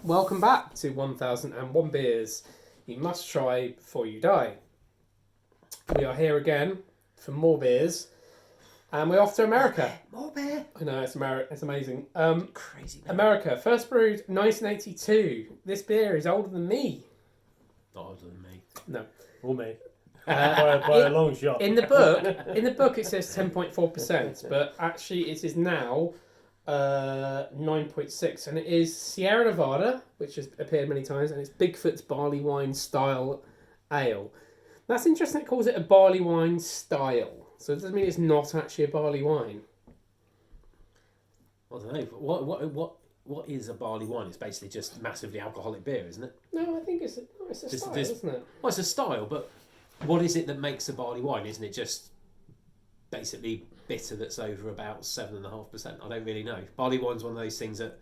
welcome back to 1001 Beers You Must Try Before You Die. We are here again for more beers, and we're off to America. More beer. I know, it's amazing. Crazy. Man. America, first brewed 1982. This beer is older than me. Not older than me. No. Or me. By a long shot. In the book, it says 10.4%, but actually it is now 9.6, and it is Sierra Nevada, which has appeared many times, and it's Bigfoot's Barleywine style ale. That's interesting. It calls it a barley wine style, so it doesn't mean it's not actually a barley wine. I don't know. What is a barley wine? It's basically just massively alcoholic beer, isn't it? No, I think it's a style, isn't it? Well, it's a style, but what is it that makes a barley wine? Isn't it just basically bitter that's over about 7.5%? I don't really know. Barley wine's one of those things that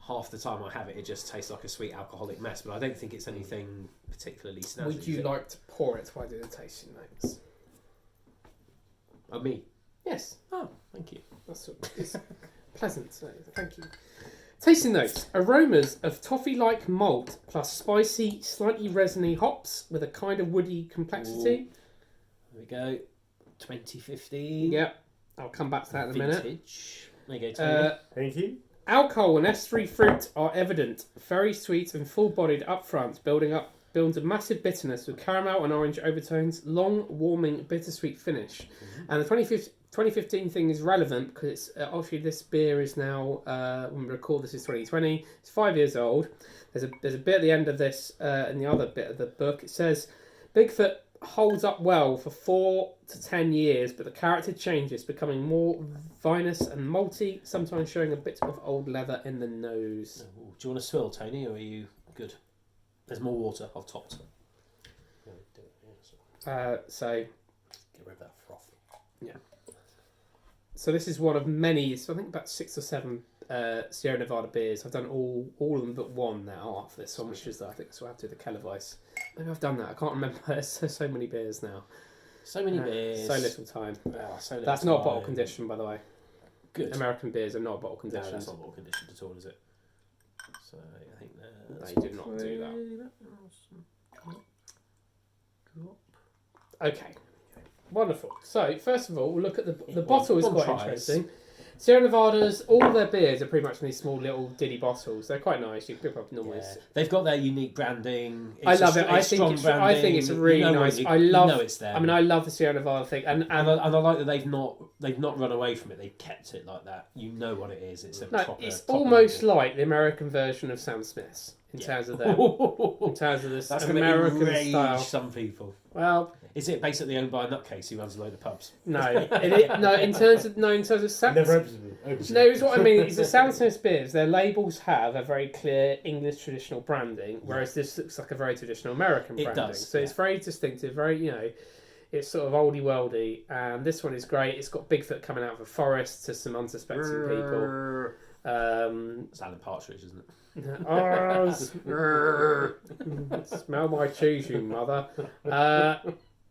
half the time I have it just tastes like a sweet alcoholic mess, but I don't think it's anything particularly snazzy. Would you like to pour it while I do the tasting notes? Oh, me? Yes. Oh, thank you. It's pleasant, so thank you. Tasting notes. Aromas of toffee-like malt plus spicy, slightly resiny hops with a kind of woody complexity. There we go. 2015. Yep. I'll come back to that in a minute. Vintage. There you go, Tony. Thank you. Alcohol and S3 fruit are evident. Very sweet and full-bodied up front, building a massive bitterness with caramel and orange overtones, long, warming, bittersweet finish. Mm-hmm. And the 2015 thing is relevant because it's obviously this beer is now, when we record this is 2020, it's 5 years old. There's a bit at the end of this, in the other bit of the book, it says, Bigfoot holds up well for 4 to 10 years, but the character changes, becoming more vinous and malty, sometimes showing a bit of old leather in the nose. Do you want a swill, Tony, or are you good? There's more water. I've topped. So Get rid of that froth. Yeah. So this is one of many, so I think about 6 or 7 Sierra Nevada beers. I've done all of them but one now after this one, which is, I think, so I have to do the Kellerweiss. Maybe I've done that. I can't remember. There's so many beers now. So many beers. So little time. So little That's time. not bottle condition, by the way. Good. American beers are not bottle conditioned. No, that's not bottle conditioned at all, is it? So I think that's... They do not do that. Okay. Wonderful. So, first of all, we'll look at the bottle is quite interesting. Sierra Nevada's, all their beers are pretty much in these small little diddy bottles. They're quite nice. You can pick up normally. Yeah. They've got their unique branding. I love it. I think it's really nice. I love it's there. I mean, I love the Sierra Nevada thing, and I like that they've not run away from it. They've kept it like that. You know what it is. It's a proper. It's almost like the American version of Sam Smith's in terms of this That's American style. Some people. Well, is it basically owned by a nutcase who runs a load of pubs? No, in terms of Sam. Never No, it's what I mean. Is the Sam Smith's beers, their labels have a very clear English traditional branding, whereas this looks like a very traditional American branding. It does. So it's very distinctive, very, it's sort of oldie worldy. And this one is great. It's got Bigfoot coming out of a forest to some unsuspecting people. It's Alan Partridge, isn't it? Smell my cheese, you mother.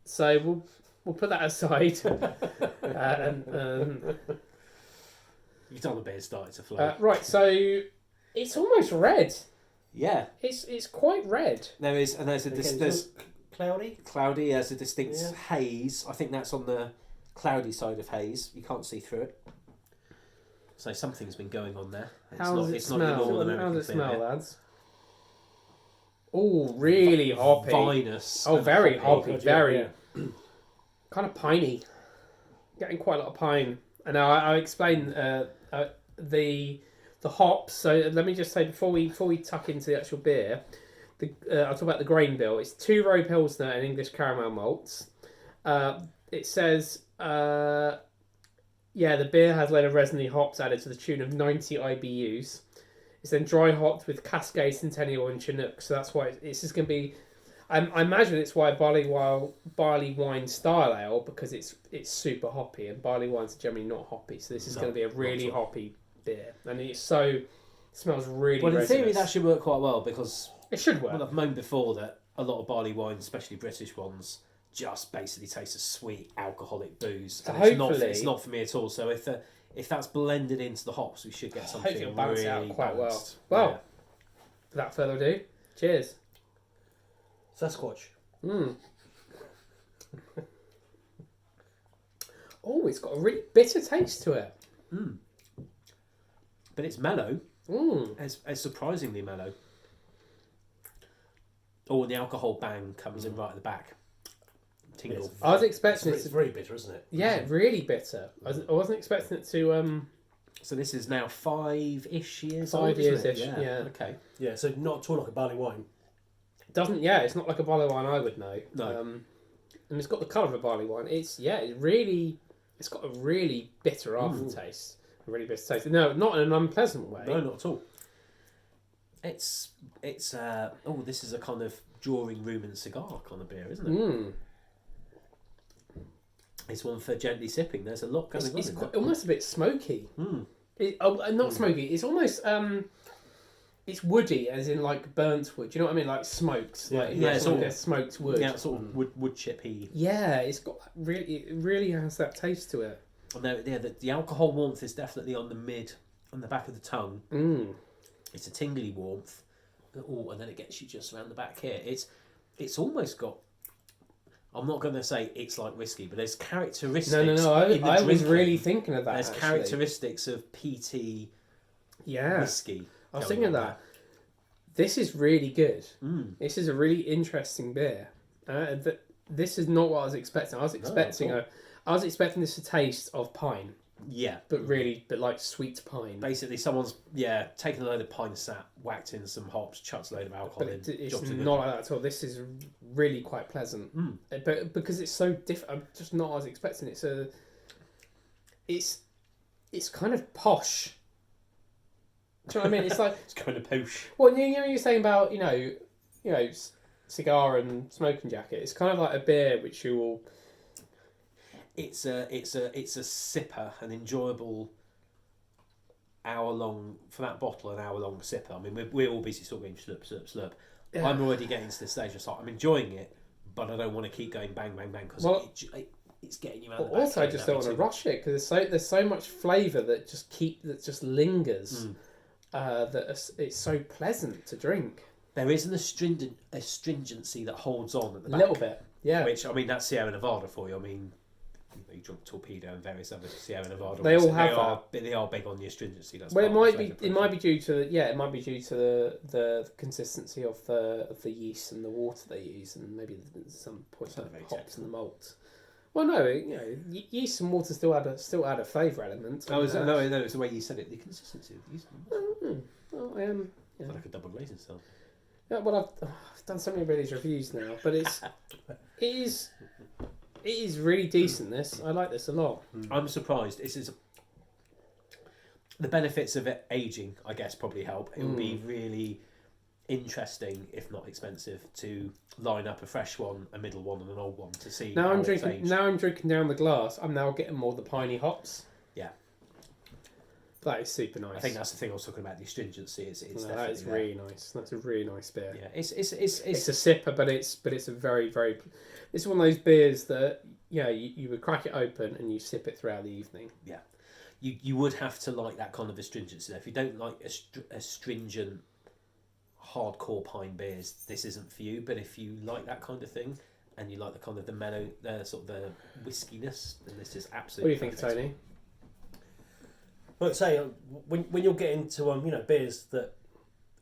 So we'll put that aside. You can tell the beer started to flow. Right, so it's almost red. Yeah, it's quite red. There's cloudy. Cloudy. There's a distinct haze. I think that's on the cloudy side of haze. You can't see through it. So something's been going on there. How does it smell? How does it smell, lads? Oh, really hoppy. Vinous. Oh, very hoppy. Very kind of piney. Getting quite a lot of pine. And now I'll explain the hops. So let me just say before we tuck into the actual beer, I'll talk about the grain bill. It's 2-row Pilsner and English caramel malts. It says. The beer has a load of resiny hops added to the tune of 90 IBUs. It's then dry hopped with Cascade, Centennial and Chinook. So that's why it's just going to be... I imagine it's why barley wine style ale, because it's super hoppy, and barley wines are generally not hoppy. So this is going to be a really hoppy beer. And it smells really Well, in resinous. theory that should work quite well, because... It should work. Well, I've moaned before that a lot of barley wines, especially British ones, just basically taste of sweet alcoholic booze. So And it's not for me at all. So if that's blended into the hops, we should get something hopefully it'll balance really out quite balanced. well. without further ado, cheers. Sasquatch. Oh, it's got a really bitter taste to it. But it's mellow. Mm. It's surprisingly mellow. Oh, and the alcohol bang comes in right at the back. Tingle. Yes. I was expecting It's very bitter, isn't it? Yeah, really bitter. I wasn't expecting it to. So this is now 5-ish years 5 old, isn't it? years-ish, yeah. Okay. Yeah, so not at all like a barley wine. Doesn't. Yeah, it's not like a barley wine I would know. No. And it's got the colour of a barley wine. It's really. It's got a really bitter aftertaste. A really bitter taste. No, not in an unpleasant way. No, not at all. It's this is a kind of drawing room and cigar kind of beer, isn't it? Mm. It's one for gently sipping. There's a lot going on. It's in quite, that. almost a bit smoky. Mm. Not smoky. It's almost it's woody, as in like burnt wood. Do you know what I mean? Like smoked. Yeah. Like, Yeah, it's it's like all- a smoked wood. Yeah, sort of wood chippy. Yeah, it's got it really has that taste to it. And the alcohol warmth is definitely on the back of the tongue. Mm. It's a tingly warmth. Oh, and then it gets you just around the back here. It's almost got. I'm not going to say it's like whiskey, but there's characteristics. No. in the I was drinking. really thinking of that. There's actually. characteristics of peaty Yeah, whiskey. I was going thinking of on that. This is really good. there. Mm. This is a really interesting beer. This is not what I was expecting. I was expecting this to taste of pine, Yeah, but like sweet pine. basically someone's taken a load of pine sap, whacked in some hops, chucked a load of alcohol But in. it's dropped a good- not like that at all. This is really quite pleasant. Mm. But because it's so different, I'm just not what I was expecting. It's kind of posh. Do you know what I mean? It's like, It's kind of posh. well, you're saying about cigar and smoking jacket. It's kind of like a beer which you will. It's a sipper, an enjoyable hour-long for that bottle, an hour-long sipper. I mean, we're all busy sort of going slurp, slurp, slurp. Yeah. I'm already getting to the stage. It's like I'm enjoying it, but I don't want to keep going bang, bang, bang because Well, it's getting you out. The back Also, I end, just that don't want to bit too rush it because there's so much flavour that just lingers. Mm. It's so pleasant to drink. There is an astringency that holds on at the A back. little bit, yeah. Which, I mean, that's Sierra Nevada for you. I mean, you drunk Torpedo and various other Sierra Nevada. They all have They are big on the astringency. That's Well, part of the flavour it might be profile. due to the consistency of the yeast and the water they use, and maybe some points of Sounds very hops and the malt. Well, no, yeast and water still add a flavour element. No, it's the way you said it. The consistency of these. Well, yeah. Like a double glazing style. Yeah, well, I've done so many of these reviews now, but it is really decent. This I like this a lot. I'm surprised. The benefits of it aging, I guess, probably help. It would be really interesting, if not expensive, to line up a fresh one, a middle one, and an old one to see. Now how I'm it's drinking. aged. Now I'm drinking down the glass. I'm now getting more of the piney hops. Yeah. That is super nice. I think that's the thing I was talking about. The astringency. It's No, definitely that is there. really nice. That's a really nice beer. Yeah, It's it's a sipper, but it's a very very. It's one of those beers that you would crack it open and you sip it throughout the evening. yeah. You would have to like that kind of astringency. If you don't like astringent, hardcore pine beers, this isn't for you. But if you like that kind of thing, and you like the kind of the mellow, sort of the whiskiness, then this is What do absolutely. you think, perfect. Tony? Like I say, when you're getting to beers that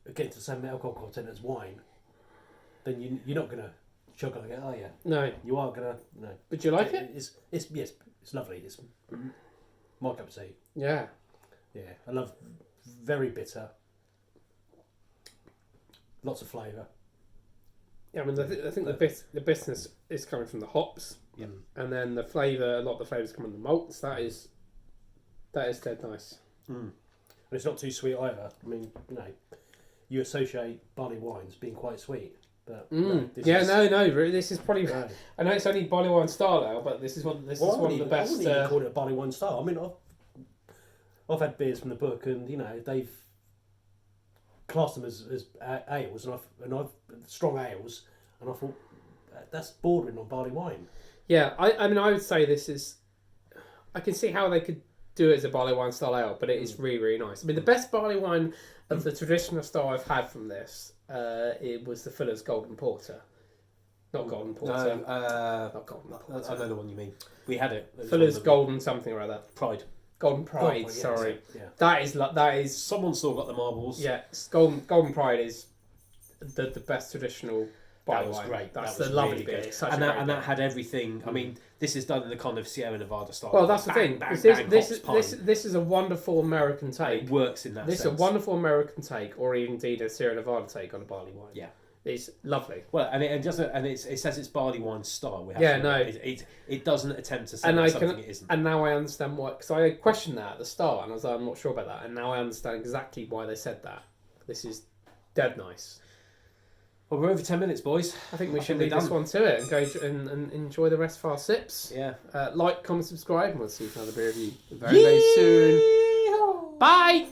are getting to the same alcohol content as wine, then you're not gonna chug on it, are you? No, You are gonna no. but do you like it? It's yes, it's lovely. It's my cup of tea. Yeah. Yeah, I love very bitter. Lots of flavour. Yeah, I mean, I think the bitterness is coming from the hops, Yeah. and then the flavour. A lot of the flavours come from the malts. That is dead nice. Mm. And it's not too sweet either. I mean, you associate barley wines being quite sweet, but no, this is- Really, this is probably. no. I know it's only barley wine style ale, but this is one of the I best. wouldn't even call it a barley wine style. I mean, I've had beers from the book, and they've classed them as ales, and I've strong ales, and I thought that's bordering on barley wine. Yeah, I mean, I would say this is. I can see how they could do it as a barley wine style ale, but it is really, really nice. I mean, the best barley wine of the traditional style I've had from this, it was the Fuller's Golden Porter. Not Golden Porter. Not Golden Porter. I know the one you mean. We had it. Fuller's Golden something or other. Pride. Golden Pride, yeah, sorry. yeah. That is. Someone's still got the marbles. Yeah, Golden Pride is the best traditional barley That was wine. great. That's That was the lovely really bit. good. It's such And a that great and bit. that had everything. I mean, this is done in the kind of Sierra Nevada style. Well, that's the thing. Bang, This hops, is a wonderful American take. It works in that This is sense. a wonderful American take, or indeed a Sierra Nevada take on a barley wine. Yeah. It's lovely. Well, and it says it's barley wine style. We have Yeah, to no. It doesn't attempt to say And something it isn't. and now I understand why, because I questioned that at the start, and I was like, I'm not sure about that, and now I understand exactly why they said that. This is dead nice. Well, we're over 10 minutes, boys. I think we I should think leave we're this done. one to it and go and enjoy the rest of our sips. Yeah. Like, comment, subscribe, and we'll see you for another beer review very, very soon. Bye!